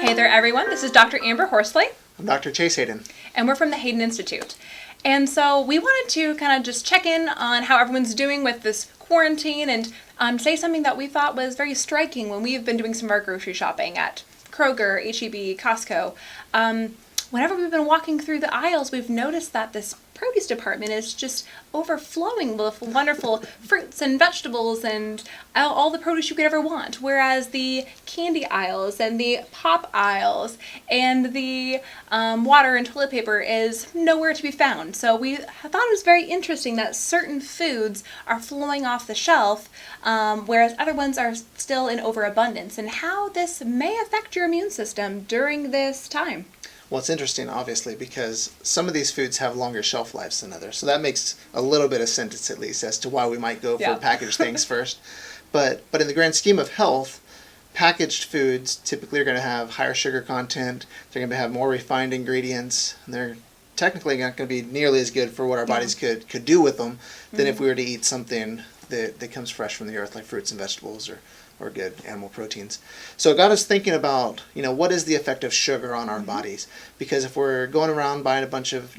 Hey there, everyone. This is Dr. Amber Horsley. I'm Dr. Chase Hayden. And we're from the Hayden Institute. And so we wanted to kind of just check in on how everyone's doing with this quarantine and say something that we thought was very striking when we've been doing some of our grocery shopping at Kroger, H-E-B, Costco. Whenever we've been walking through the aisles, we've noticed that this produce department is just overflowing with wonderful fruits and vegetables and all the produce you could ever want. Whereas the candy aisles and the pop aisles and the water and toilet paper is nowhere to be found. So we thought it was very interesting that certain foods are flowing off the shelf, whereas other ones are still in overabundance, and how this may affect your immune system during this time. Well, it's interesting, obviously, because some of these foods have longer shelf lives than others. So that makes a little bit of sense, at least, as to why we might go for packaged things first. But in the grand scheme of health, packaged foods typically are going to have higher sugar content. They're going to have more refined ingredients. And they're technically not going to be nearly as good for what our bodies could do with them than if we were to eat something that comes fresh from the earth, like fruits and vegetables or good animal proteins. So it got us thinking about, what is the effect of sugar on our bodies? Because if we're going around buying a bunch of,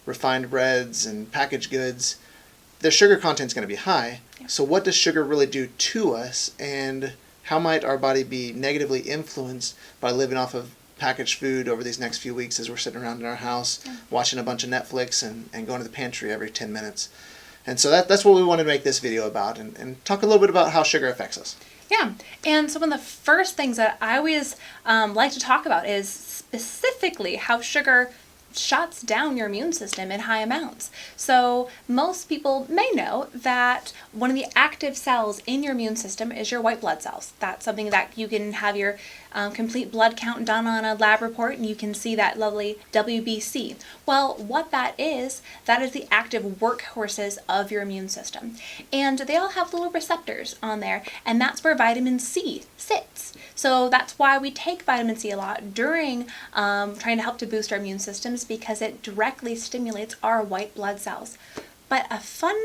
refined breads and packaged goods, their sugar content is going to be high. Yeah. So what does sugar really do to us, and how might our body be negatively influenced by living off of packaged food over these next few weeks as we're sitting around in our house watching a bunch of Netflix and going to the pantry every 10 minutes? And so that's what we wanted to make this video about, and talk a little bit about how sugar affects us. Yeah, and so one of the first things that I always like to talk about is specifically how sugar shuts down your immune system in high amounts. So most people may know that one of the active cells in your immune system is your white blood cells. That's something that you can have your complete blood count done on a lab report, and you can see that lovely WBC. Well, what that is the active workhorses of your immune system. And they all have little receptors on there, and that's where vitamin C sits. So that's why we take vitamin C a lot during trying to help to boost our immune systems, because it directly stimulates our white blood cells. But a fun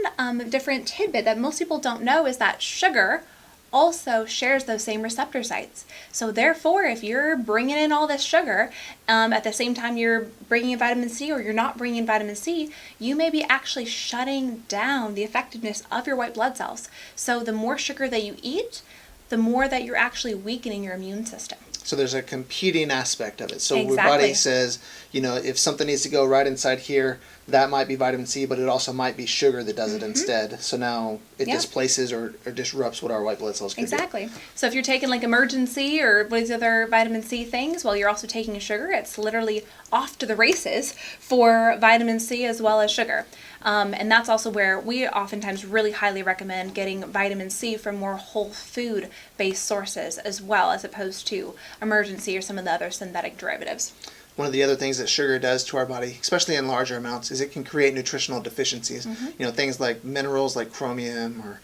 different tidbit that most people don't know is that sugar also shares those same receptor sites. So therefore, if you're bringing in all this sugar at the same time you're bringing in vitamin C, or you're not bringing in vitamin C, you may be actually shutting down the effectiveness of your white blood cells. So the more sugar that you eat, the more that you're actually weakening your immune system. So there's a competing aspect of it. So Exactly. Your body says, if something needs to go right inside here, that might be vitamin C, but it also might be sugar that does it instead. So now it displaces or disrupts what our white blood cells can do. Exactly. So if you're taking like Emergency or what is the other vitamin C things, well, you're also taking sugar. It's literally off to the races for vitamin C as well as sugar. And that's also where we oftentimes really highly recommend getting vitamin C from more whole food based sources as well, as opposed to Emergency or some of the other synthetic derivatives. One of the other things that sugar does to our body, especially in larger amounts, is it can create nutritional deficiencies. Things like minerals like chromium or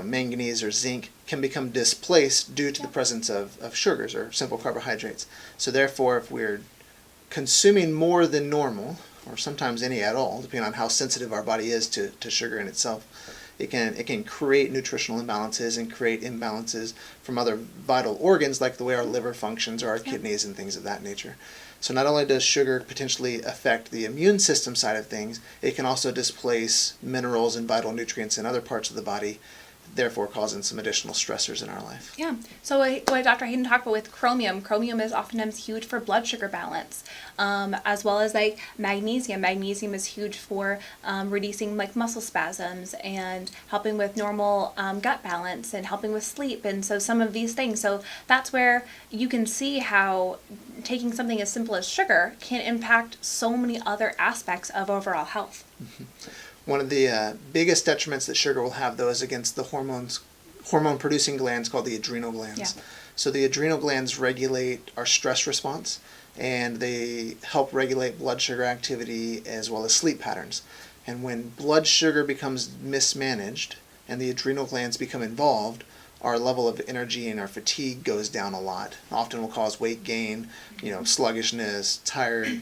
manganese or zinc can become displaced due to the presence of sugars or simple carbohydrates. So therefore, if we're consuming more than normal, or sometimes any at all, depending on how sensitive our body is to sugar in itself, it can create nutritional imbalances and create imbalances from other vital organs, like the way our liver functions or our kidneys and things of that nature. So not only does sugar potentially affect the immune system side of things, it can also displace minerals and vital nutrients in other parts of the body, therefore causing some additional stressors in our life. Yeah. So what Dr. Hayden talked about with chromium is oftentimes huge for blood sugar balance, as well as like magnesium. Magnesium is huge for reducing like muscle spasms and helping with normal gut balance and helping with sleep. And so some of these things. So that's where you can see how taking something as simple as sugar can impact so many other aspects of overall health. One of the biggest detriments that sugar will have, though, is against the hormone-producing glands called the adrenal glands. Yeah. So the adrenal glands regulate our stress response, and they help regulate blood sugar activity as well as sleep patterns. And when blood sugar becomes mismanaged and the adrenal glands become involved, our level of energy and our fatigue goes down a lot. Often will cause weight gain, sluggishness, tired,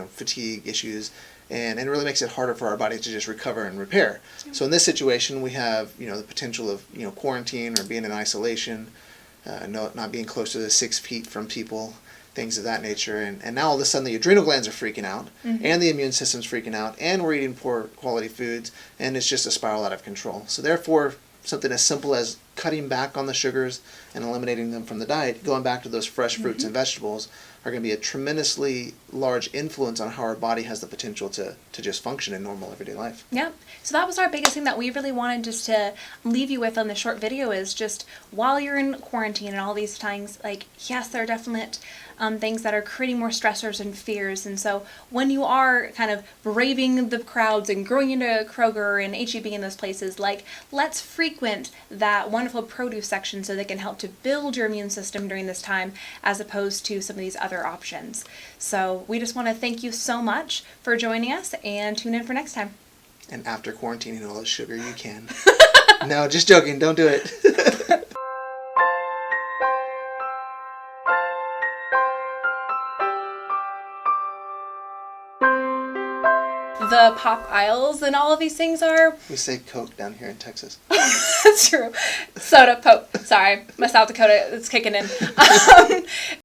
fatigue issues. And it really makes it harder for our body to just recover and repair. So in this situation, we have the potential of quarantine or being in isolation, not being closer to 6 feet from people, things of that nature. And now all of a sudden the adrenal glands are freaking out, and the immune system's freaking out, and we're eating poor quality foods, and it's just a spiral out of control. So therefore, something as simple as cutting back on the sugars and eliminating them from the diet, going back to those fresh fruits and vegetables, are going to be a tremendously large influence on how our body has the potential to just function in normal everyday life. Yeah. So that was our biggest thing that we really wanted just to leave you with on this short video, is just while you're in quarantine and all these times, like, yes, there are definite things that are creating more stressors and fears. And so when you are kind of braving the crowds and going into Kroger and H-E-B in those places, like, let's frequent that wonderful produce section so they can help to build your immune system during this time, as opposed to some of these other options. So we just want to thank you so much for joining us, and tune in for next time. And after quarantining all the sugar you can. No, just joking. Don't do it. The pop aisles and all of these things are... We say Coke down here in Texas. That's true. Soda, Pope. Sorry, my South Dakota is kicking in.